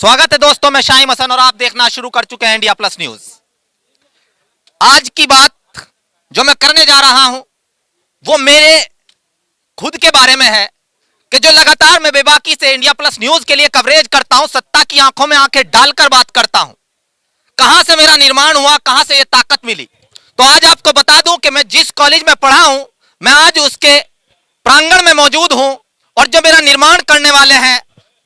स्वागत है दोस्तों, मैं शाहिम हसन और आप देखना शुरू कर चुके हैं इंडिया प्लस न्यूज। आज की बात जो मैं करने जा रहा हूं वो मेरे खुद के बारे में है कि जो लगातार मैं बेबाकी से इंडिया प्लस न्यूज के लिए कवरेज करता हूं, सत्ता की आंखों में आंखें डालकर बात करता हूं। कहां से मेरा निर्माण हुआ, कहां से यह ताकत मिली, तो आज आपको बता दूं कि मैं जिस कॉलेज में पढ़ा हूं मैं आज उसके प्रांगण में मौजूद हूं और जो मेरा निर्माण करने वाले हैं,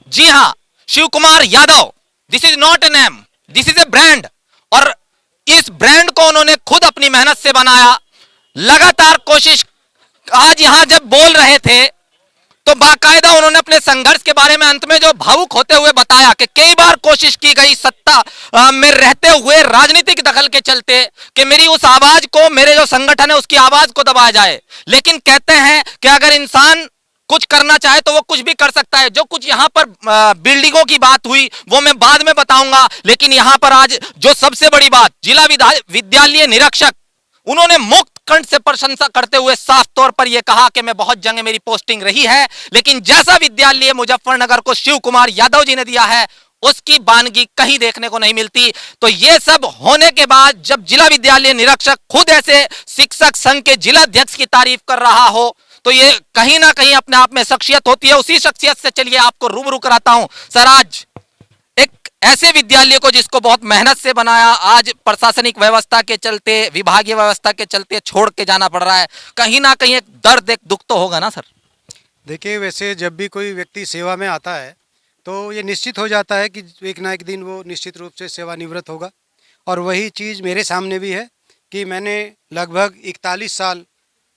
जी हां, Shiv Kumar Yadav. This is not a name, this is a brand. और इस ब्रांड को उन्होंने खुद अपनी मेहनत से बनाया, लगातार कोशिश। आज यहां जब बोल रहे थे तो बाकायदा उन्होंने अपने संघर्ष के बारे में अंत में जो भावुक होते हुए बताया कि कई बार कोशिश की गई सत्ता में रहते हुए राजनीतिक दखल के चलते कि मेरी उस आवाज को, मेरे जो संगठन है उसकी आवाज को दबाया जाए। लेकिन कहते हैं कि अगर इंसान कुछ करना चाहे तो वो कुछ भी कर सकता है। जो कुछ यहां पर बिल्डिंगों की बात हुई वो मैं बाद में बताऊंगा, लेकिन यहां पर आज जो सबसे बड़ी बात, जिला विद्यालय निरीक्षक, उन्होंने मुक्त कंठ से प्रशंसा करते हुए साफ तौर पर यह कहा कि मैं बहुत जगह मेरी पोस्टिंग रही है, लेकिन जैसा विद्यालय मुजफ्फरनगर को शिव कुमार यादव जी ने दिया है उसकी बानगी कहीं देखने को नहीं मिलती। तो यह सब होने के बाद जब जिला विद्यालय निरीक्षक खुद ऐसे शिक्षक संघ के जिला अध्यक्ष की तारीफ कर रहा हो तो ये कहीं ना कहीं अपने आप में शख्सियत होती है। उसी शख्सियत से चलिए आपको रूबरू कराता हूं। सर, आज एक ऐसे विद्यालय को जिसको बहुत मेहनत से बनाया, आज प्रशासनिक व्यवस्था के चलते, विभागीय व्यवस्था के चलते छोड़ के जाना पड़ रहा है, कहीं ना कहीं एक दर्द, एक दुख तो होगा ना सर? देखिए, वैसे जब भी कोई व्यक्ति सेवा में आता है तो ये निश्चित हो जाता है कि एक ना एक दिन वो निश्चित रूप से सेवानिवृत्त होगा। और वही चीज़ मेरे सामने भी है कि मैंने लगभग 41 साल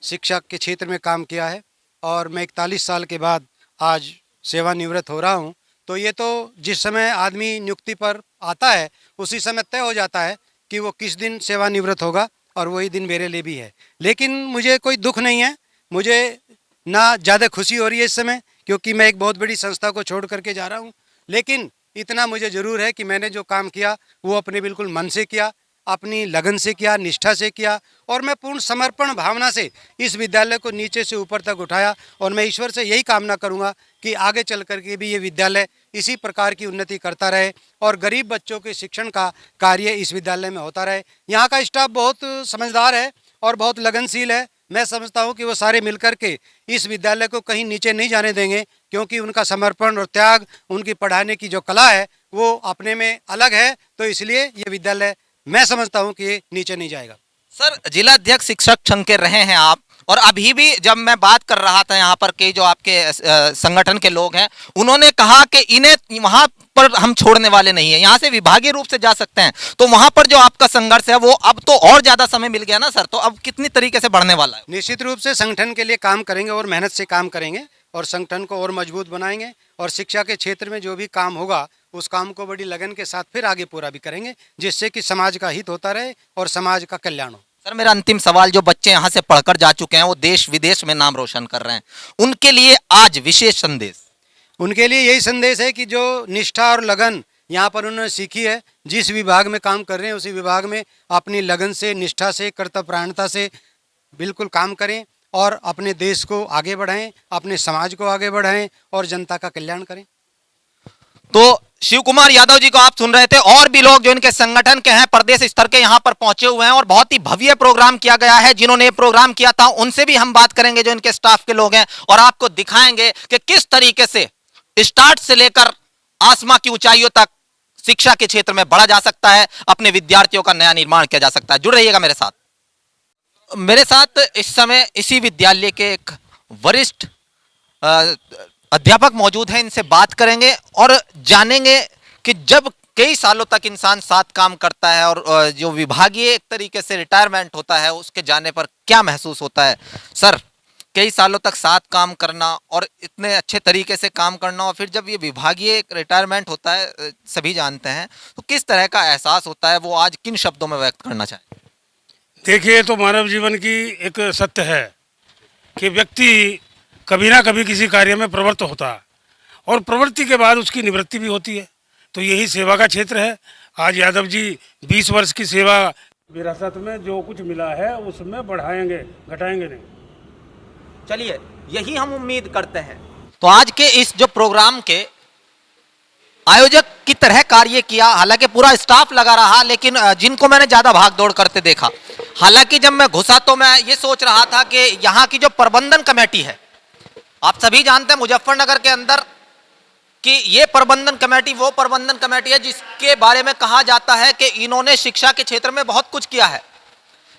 शिक्षा के क्षेत्र में काम किया है और मैं 41 साल के बाद आज सेवानिवृत्त हो रहा हूँ। तो ये तो जिस समय आदमी नियुक्ति पर आता है उसी समय तय हो जाता है कि वो किस दिन सेवानिवृत्त होगा, और वही दिन मेरे लिए भी है। लेकिन मुझे कोई दुख नहीं है, मुझे ना ज़्यादा खुशी हो रही है इस समय, क्योंकि मैं एक बहुत बड़ी संस्था को छोड़ करके जा रहा हूँ। लेकिन इतना मुझे ज़रूर है कि मैंने जो काम किया वो अपने बिल्कुल मन से किया, अपनी लगन से किया, निष्ठा से किया, और मैं पूर्ण समर्पण भावना से इस विद्यालय को नीचे से ऊपर तक उठाया। और मैं ईश्वर से यही कामना करूंगा कि आगे चल करके भी ये विद्यालय इसी प्रकार की उन्नति करता रहे और गरीब बच्चों के शिक्षण का कार्य इस विद्यालय में होता रहे। यहाँ का स्टाफ बहुत समझदार है और बहुत लगनशील है। मैं समझता हूँ कि वो सारे मिलकर के इस विद्यालय को कहीं नीचे नहीं जाने देंगे, क्योंकि उनका समर्पण और त्याग, उनकी पढ़ाने की जो कला है वो अपने में अलग है। तो इसलिए ये विद्यालय मैं समझता हूं कि ये नीचे नहीं जाएगा। सर, जिला अध्यक्ष शिक्षक संघ के रहे हैं आप, और अभी भी जब मैं बात कर रहा था यहाँ पर के जो आपके संगठन के लोग हैं उन्होंने कहा कि इन्हें वहां पर हम छोड़ने वाले नहीं है, यहाँ से विभागीय रूप से जा सकते हैं। तो वहां पर जो आपका संघर्ष है वो अब तो और ज्यादा समय मिल गया ना सर, तो अब कितनी तरीके से बढ़ने वाला है? निश्चित रूप से संगठन के लिए काम करेंगे और मेहनत से काम करेंगे और संगठन को और मजबूत बनाएंगे, और शिक्षा के क्षेत्र में जो भी काम होगा उस काम को बड़ी लगन के साथ फिर आगे पूरा भी करेंगे, जिससे कि समाज का हित होता रहे और समाज का कल्याण हो। सर, मेरा अंतिम सवाल, जो बच्चे यहाँ से पढ़कर जा चुके हैं वो देश विदेश में नाम रोशन कर रहे हैं, उनके लिए आज विशेष संदेश? उनके लिए यही संदेश है कि जो निष्ठा और लगन यहाँ पर उन्होंने सीखी है, जिस विभाग में काम कर रहे हैं उसी विभाग में अपनी लगन से, निष्ठा से, कर्तव्यपरायणता से बिल्कुल काम करें और अपने देश को आगे बढ़ाएं, अपने समाज को आगे बढ़ाएं और जनता का कल्याण करें। तो शिव कुमार यादव जी को आप सुन रहे थे, और भी लोग जो इनके संगठन के हैं प्रदेश स्तर के यहाँ पर पहुंचे हुए हैं और बहुत ही भव्य प्रोग्राम किया गया है। जिन्होंने ये प्रोग्राम किया था उनसे भी हम बात करेंगे, जो इनके स्टाफ के लोग हैं, और आपको दिखाएंगे कि किस तरीके से स्टार्ट से लेकर आसमां की ऊंचाइयों तक शिक्षा के क्षेत्र में बढ़ा जा सकता है, अपने विद्यार्थियों का नया निर्माण किया जा सकता है। जुड़ रहिएगा मेरे साथ। मेरे साथ इस समय इसी विद्यालय के एक वरिष्ठ अध्यापक मौजूद हैं, इनसे बात करेंगे और जानेंगे कि जब कई सालों तक इंसान साथ काम करता है और जो विभागीय एक तरीके से रिटायरमेंट होता है उसके जाने पर क्या महसूस होता है। सर, कई सालों तक साथ काम करना और इतने अच्छे तरीके से काम करना, और फिर जब ये विभागीय एक रिटायरमेंट होता है, सभी जानते हैं, तो किस तरह का एहसास होता है, वो आज किन शब्दों में व्यक्त करना चाहें? देखिए, तो मानव जीवन की एक सत्य है कि व्यक्ति कभी ना कभी किसी कार्य में प्रवृत्त होता है और प्रवृत्ति के बाद उसकी निवृत्ति भी होती है। तो यही सेवा का क्षेत्र है। आज यादव जी 20 वर्ष की सेवा विरासत में जो कुछ मिला है उसमें बढ़ाएंगे, घटाएंगे नहीं। चलिए, यही हम उम्मीद करते हैं। तो आज के इस जो प्रोग्राम के आयोजक की तरह कार्य किया, हालांकि पूरा स्टाफ लगा रहा, लेकिन जिनको मैंने ज्यादा भाग दौड़ करते देखा। हालांकि जब मैं घुसा तो मैं ये सोच रहा था कि यहाँ की जो प्रबंधन कमेटी है, आप सभी जानते हैं मुजफ्फरनगर के अंदर कि ये प्रबंधन कमेटी वो प्रबंधन कमेटी है जिसके बारे में कहा जाता है कि इन्होंने शिक्षा के क्षेत्र में बहुत कुछ किया है।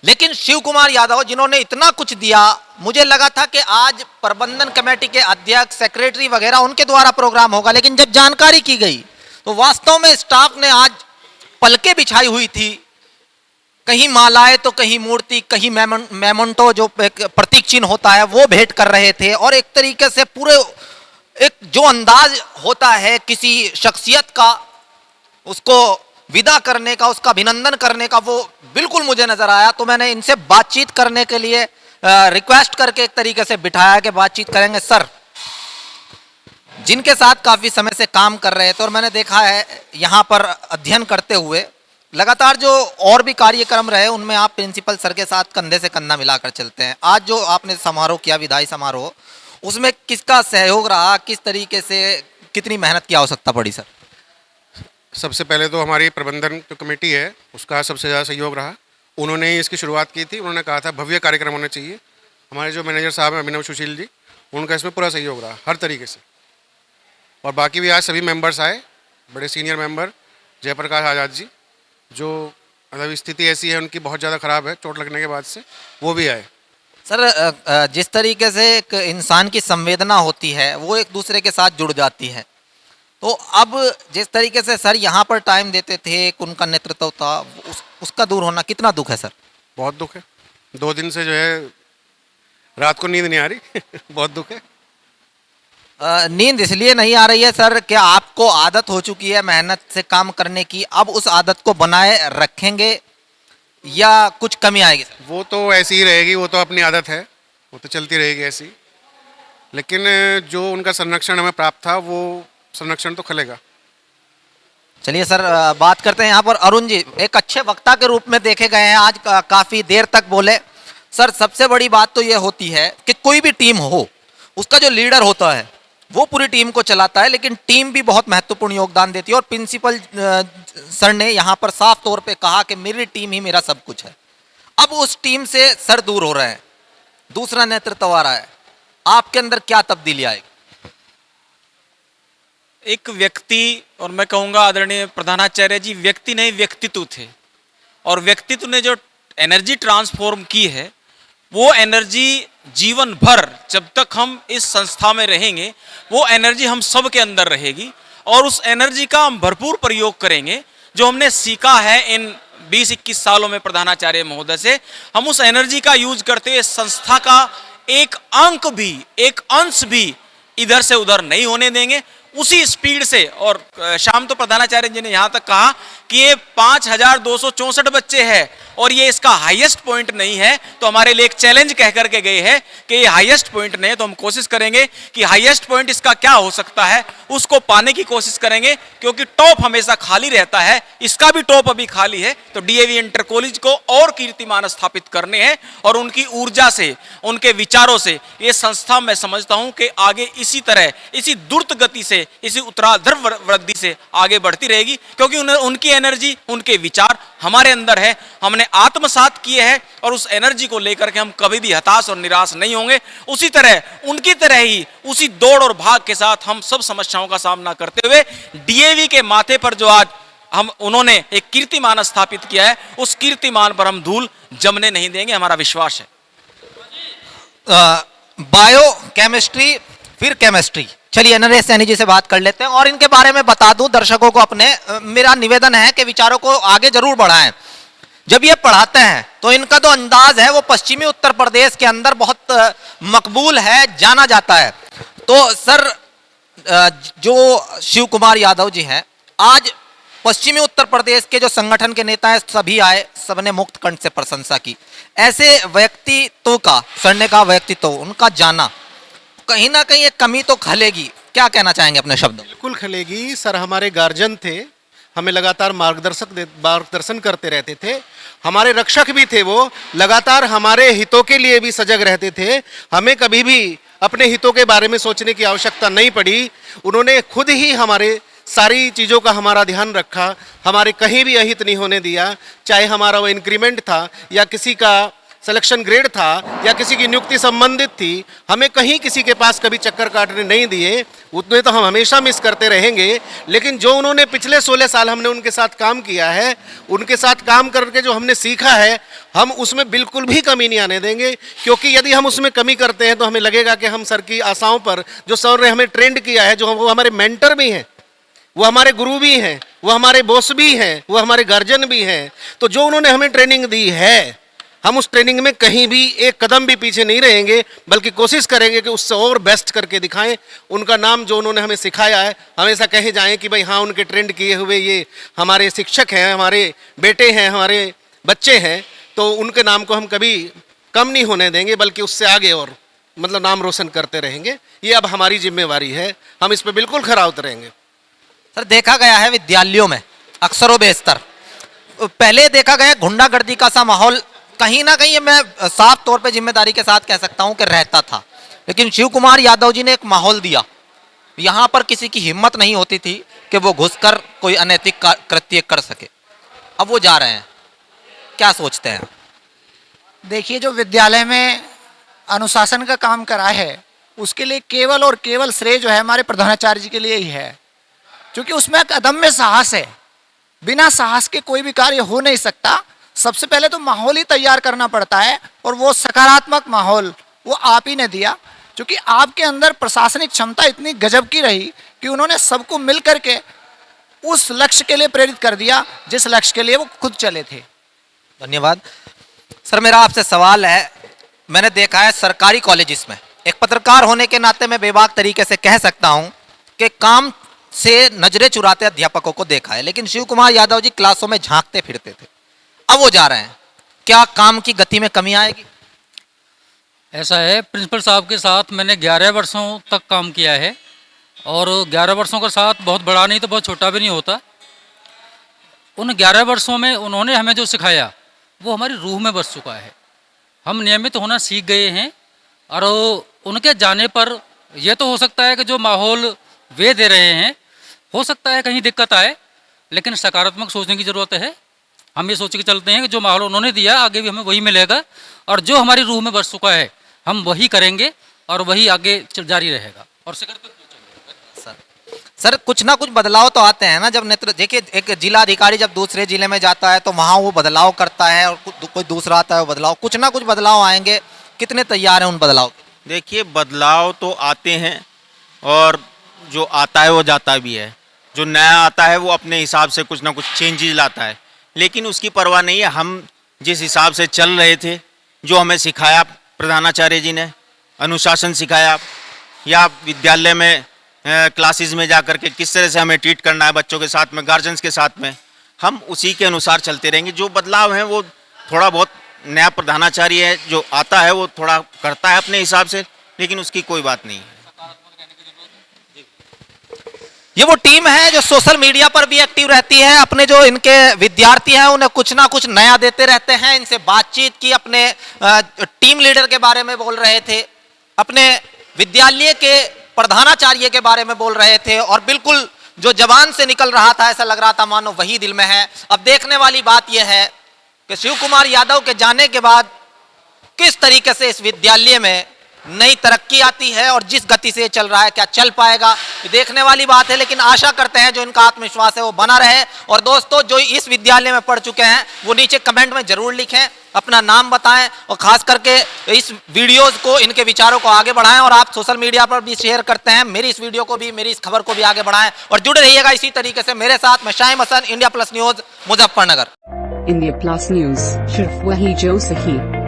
लेकिन शिव कुमार यादव जिन्होंने इतना कुछ दिया, मुझे लगा था कि आज प्रबंधन कमेटी के अध्यक्ष, सेक्रेटरी वगैरह उनके द्वारा प्रोग्राम होगा, लेकिन जब जानकारी की गई तो वास्तव में स्टाफ ने आज पलके बिछाई हुई थी, कहीं मालाएं तो कहीं मूर्ति, कहीं मेमोंटो जो एक प्रतीक चिन्ह होता है वो भेंट कर रहे थे, और एक तरीके से पूरे एक जो अंदाज होता है किसी शख्सियत का, उसको विदा करने का, उसका अभिनंदन करने का, वो बिल्कुल मुझे नजर आया। तो मैंने इनसे बातचीत करने के लिए रिक्वेस्ट करके एक तरीके से बिठाया कि बातचीत करेंगे। सर, जिनके साथ काफी समय से काम कर रहे थे और मैंने देखा है यहाँ पर अध्ययन करते हुए लगातार जो और भी कार्यक्रम रहे उनमें आप प्रिंसिपल सर के साथ कंधे से कंधा मिलाकर चलते हैं। आज जो आपने समारोह किया, विदाई समारोह, उसमें किसका सहयोग रहा, किस तरीके से, कितनी मेहनत की आवश्यकता पड़ी सर? सबसे पहले तो हमारी प्रबंधन जो कमेटी है उसका सबसे ज़्यादा सहयोग रहा। उन्होंने ही इसकी शुरुआत की थी। उन्होंने कहा था भव्य कार्यक्रम होना चाहिए। हमारे जो मैनेजर साहब हैं अभिनव सुशील जी, उनका इसमें पूरा सहयोग रहा हर तरीके से। और बाकी भी आज सभी मेंबर्स आए, बड़े सीनियर मेंबर जयप्रकाश आज़ाद जी, जो मतलब स्थिति ऐसी है उनकी बहुत ज़्यादा ख़राब है चोट लगने के बाद से, वो भी आए। सर, जिस तरीके से एक इंसान की संवेदना होती है वो एक दूसरे के साथ जुड़ जाती है, तो अब जिस तरीके से सर यहाँ पर टाइम देते थे, एक उनका नेतृत्व था, उसका दूर होना कितना दुख है सर? बहुत दुख है। 2 दिन से जो है रात को नींद नहीं आ रही बहुत दुख है। नींद इसलिए नहीं आ रही है सर कि आपको आदत हो चुकी है मेहनत से काम करने की, अब उस आदत को बनाए रखेंगे या कुछ कमी आएगी सर? वो तो ऐसी ही रहेगी, वो तो अपनी आदत है, वो तो चलती रहेगी ऐसी। लेकिन जो उनका संरक्षण हमें प्राप्त था वो संरक्षण तो खलेगा। चलिए सर, बात करते हैं यहाँ पर अरुण जी, एक अच्छे वक्ता के रूप में देखे गए हैं, आज काफी देर तक बोले। सर, सबसे बड़ी बात तो ये होती है कि कोई भी टीम हो, उसका जो लीडर होता है वो पूरी टीम को चलाता है, लेकिन टीम भी बहुत महत्वपूर्ण योगदान देती है। और प्रिंसिपल सर ने यहाँ पर साफ तौर पे कहा कि मेरी टीम ही मेरा सब कुछ है। अब उस टीम से सर दूर हो रहे हैं, दूसरा नेतृत्व आ रहा है, आपके अंदर क्या तब्दीली आएगी? एक व्यक्ति, और मैं कहूँगा आदरणीय प्रधानाचार्य जी व्यक्ति नहीं व्यक्तित्व थे, और व्यक्तित्व ने जो एनर्जी ट्रांसफॉर्म की है वो एनर्जी जीवन भर जब तक हम इस संस्था में रहेंगे वो एनर्जी हम सब के अंदर रहेगी, और उस एनर्जी का हम भरपूर प्रयोग करेंगे। जो हमने सीखा है इन 20-21 सालों में प्रधानाचार्य महोदय से, हम उस एनर्जी का यूज करते हुए संस्था का एक अंक भी, एक अंश भी इधर से उधर नहीं होने देंगे, उसी स्पीड से। और शाम तो प्रधानाचार्य जी ने यहाँ तक कहा कि ये 5264 बच्चे हैं और ये इसका हाईएस्ट पॉइंट नहीं है, तो हमारे लिए एक चैलेंज कह करके गए हैं कि ये हाईएस्ट पॉइंट नहीं है, तो हम कोशिश करेंगे कि हाईएस्ट पॉइंट इसका क्या हो सकता है उसको पाने की कोशिश करेंगे, क्योंकि टॉप हमेशा खाली रहता है, इसका भी टॉप अभी खाली है। तो डीएवी इंटर कॉलेज को और कीर्तिमान स्थापित करने हैं, और उनकी ऊर्जा से, उनके विचारों से ये संस्था मैं समझता हूं कि आगे इसी तरह, इसी द्रुत गति से, इसी उत्तराधर वृद्धि से आगे बढ़ती रहेगी, क्योंकि उनकी एनर्जी, उनके विचार हमारे अंदर है, हमने आत्मसात किए हैं, और उस एनर्जी को लेकर के हम कभी भी हताश और निराश नहीं होंगे। उसी तरह, उनकी तरह ही, उसी दौड़ और भाग के साथ हम सब समस्याओं का सामना करते हुए डीएवी के माथे पर जो आज उन्होंने एक कीर्तिमान स्थापित किया है, उस कीर्तिमान पर हम धूल जमने नहीं देंगे, हमारा विश्वास है। बायो केमिस्ट्री, फिर केमिस्ट्री, चलिए नरेश सैनी जी से बात कर लेते हैं और इनके बारे में बता दूं दर्शकों को अपने। मेरा निवेदन है कि विचारों को आगे जरूर बढ़ाएं। जब ये पढ़ाते हैं तो इनका जो अंदाज है वो पश्चिमी उत्तर प्रदेश के अंदर बहुत मकबूल है, जाना जाता है। तो सर, जो शिव कुमार यादव जी हैं, आज पश्चिमी उत्तर प्रदेश के जो संगठन के नेता हैं सभी आए, सबने मुक्त कंठ से प्रशंसा की। ऐसे व्यक्तित्व का, सर ने कहा व्यक्तित्व, उनका जाना कहीं ना कहीं एक कमी तो खलेगी, क्या कहना चाहेंगे अपने शब्दों? बिल्कुल खलेगी। सर हमारे गार्जियन थे, हमें लगातार मार्गदर्शन करते रहते थे, हमारे रक्षक भी थे, वो लगातार हमारे हितों के लिए भी सजग रहते थे। हमें कभी भी अपने हितों के बारे में सोचने की आवश्यकता नहीं पड़ी। उन्होंने खुद ही हमारे सारी चीज़ों का हमारा ध्यान रखा, हमारे कहीं भी अहित नहीं होने दिया, चाहे हमारा वो इंक्रीमेंट था या किसी का सिलेक्शन ग्रेड था या किसी की नियुक्ति संबंधित थी, हमें कहीं किसी के पास कभी चक्कर काटने नहीं दिए। उतने तो हम हमेशा मिस करते रहेंगे, लेकिन जो उन्होंने पिछले 16 साल हमने उनके साथ काम किया है, उनके साथ काम करके जो हमने सीखा है, हम उसमें बिल्कुल भी कमी नहीं आने देंगे। क्योंकि यदि हम उसमें कमी करते हैं तो हमें लगेगा कि हम सर की आशाओं पर, जो सर ने हमें ट्रेंड किया है, जो वो हमारे मेंटर भी हैं, वो हमारे गुरु भी हैं, वो हमारे बॉस भी हैं, वो हमारे गार्जियन भी हैं, तो जो उन्होंने हमें ट्रेनिंग दी है, हम उस ट्रेनिंग में कहीं भी एक कदम भी पीछे नहीं रहेंगे, बल्कि कोशिश करेंगे कि उससे और बेस्ट करके दिखाएं। उनका नाम जो उन्होंने हमें सिखाया है, हमेशा कहे जाएं कि भाई हाँ, उनके ट्रेंड किए हुए ये हमारे शिक्षक हैं, हमारे बेटे हैं, हमारे बच्चे हैं, तो उनके नाम को हम कभी कम नहीं होने देंगे, बल्कि उससे आगे और मतलब नाम रोशन करते रहेंगे। ये अब हमारी जिम्मेवारी है, हम इस पर बिल्कुल खरा उतरेंगे। सर, देखा गया है विद्यालयों में अक्सर व बेशतर पहले देखा गया गुंडागर्दी का सा माहौल कहीं ना कहीं, मैं साफ तौर पे जिम्मेदारी के साथ कह सकता हूं कि रहता था, लेकिन शिव कुमार यादव जी ने एक माहौल दिया। यहां पर किसी की हिम्मत नहीं होती थी कि वो घुसकर कोई अनैतिक कृत्य कर सके। अब वो जा रहे हैं, क्या सोचते हैं? देखिए, जो विद्यालय में अनुशासन का काम करा है, उसके लिए केवल और केवल श्रेय जो है हमारे प्रधानाचार्य जी के लिए ही है, क्योंकि उसमें एक अदम्य साहस है। बिना साहस के कोई भी कार्य हो नहीं सकता। सबसे पहले तो माहौल ही तैयार करना पड़ता है, और वो सकारात्मक माहौल वो आप ही ने दिया, क्योंकि आपके अंदर प्रशासनिक क्षमता इतनी गजब की रही कि उन्होंने सबको मिल करके उस लक्ष्य के लिए प्रेरित कर दिया जिस लक्ष्य के लिए वो खुद चले थे। धन्यवाद। सर, मेरा आपसे सवाल है, मैंने देखा है सरकारी कॉलेजेस में, एक पत्रकार होने के नाते मैं बेबाक तरीके से कह सकता हूं कि काम से नजरें चुराते अध्यापकों को देखा है, लेकिन शिव कुमार यादव जी क्लासों में झांकते फिरते थे। अब वो जा रहे हैं, क्या काम की गति में कमी आएगी? ऐसा है, प्रिंसिपल साहब के साथ मैंने 11 वर्षों तक काम किया है, और 11 वर्षों का साथ बहुत बड़ा नहीं तो बहुत छोटा भी नहीं होता। उन 11 वर्षों में उन्होंने हमें जो सिखाया वो हमारी रूह में बस चुका है। हम नियमित होना सीख गए हैं, और उनके जाने पर यह तो हो सकता है कि जो माहौल वे दे रहे हैं, हो सकता है कहीं दिक्कत आए, लेकिन सकारात्मक सोचने की ज़रूरत है। हम ये सोच के चलते हैं कि जो माहौल उन्होंने दिया आगे भी हमें वही मिलेगा, और जो हमारी रूह में बस चुका है हम वही करेंगे, और वही आगे जारी रहेगा। और सर, कुछ ना कुछ बदलाव तो आते हैं ना, जब नेतृत्व, देखिए एक जिला अधिकारी जब दूसरे जिले में जाता है तो वहाँ वो बदलाव करता है, और कोई दूसरा आता है वो बदलाव, कुछ ना कुछ बदलाव आएंगे। कितने तैयार हैं उन बदलाव? देखिए, बदलाव तो आते हैं, और जो आता है वो जाता भी है। जो नया आता है वो अपने हिसाब से कुछ ना कुछ चेंजेस लाता है, लेकिन उसकी परवाह नहीं है। हम जिस हिसाब से चल रहे थे, जो हमें सिखाया प्रधानाचार्य जी ने, अनुशासन सिखाया, या विद्यालय में क्लासेस में जा कर के किस तरह से हमें ट्रीट करना है बच्चों के साथ में, गार्जियंस के साथ में, हम उसी के अनुसार चलते रहेंगे। जो बदलाव हैं वो थोड़ा बहुत नया प्रधानाचार्य है जो आता है वो थोड़ा करता है अपने हिसाब से, लेकिन उसकी कोई बात नहीं है। ये वो टीम है जो सोशल मीडिया पर भी एक्टिव रहती है, अपने जो इनके विद्यार्थी हैं उन्हें कुछ ना कुछ नया देते रहते हैं। इनसे बातचीत की, अपने टीम लीडर के बारे में बोल रहे थे, अपने विद्यालय के प्रधानाचार्य के बारे में बोल रहे थे, और बिल्कुल जो जबान से निकल रहा था ऐसा लग रहा था मानो वही दिल में है। अब देखने वाली बात यह है कि शिव कुमार यादव के जाने के बाद किस तरीके से इस विद्यालय में नई तरक्की आती है, और जिस गति से चल रहा है क्या चल पाएगा, ये देखने वाली बात है। लेकिन आशा करते हैं जो इनका आत्मविश्वास है वो बना रहे। और दोस्तों, जो इस विद्यालय में पढ़ चुके हैं वो नीचे कमेंट में जरूर लिखें, अपना नाम बताएं, और खास करके इस वीडियोज को, इनके विचारों को आगे बढ़ाएं। और आप सोशल मीडिया पर भी शेयर करते हैं, मेरी इस वीडियो को भी, मेरी इस खबर को भी आगे बढ़ाएं, और जुड़े रहिएगा इसी तरीके से मेरे साथ। मैं Shahim Hasan, India plus news, Muzaffarnagar. India plus news, सिर्फ वही जो सही।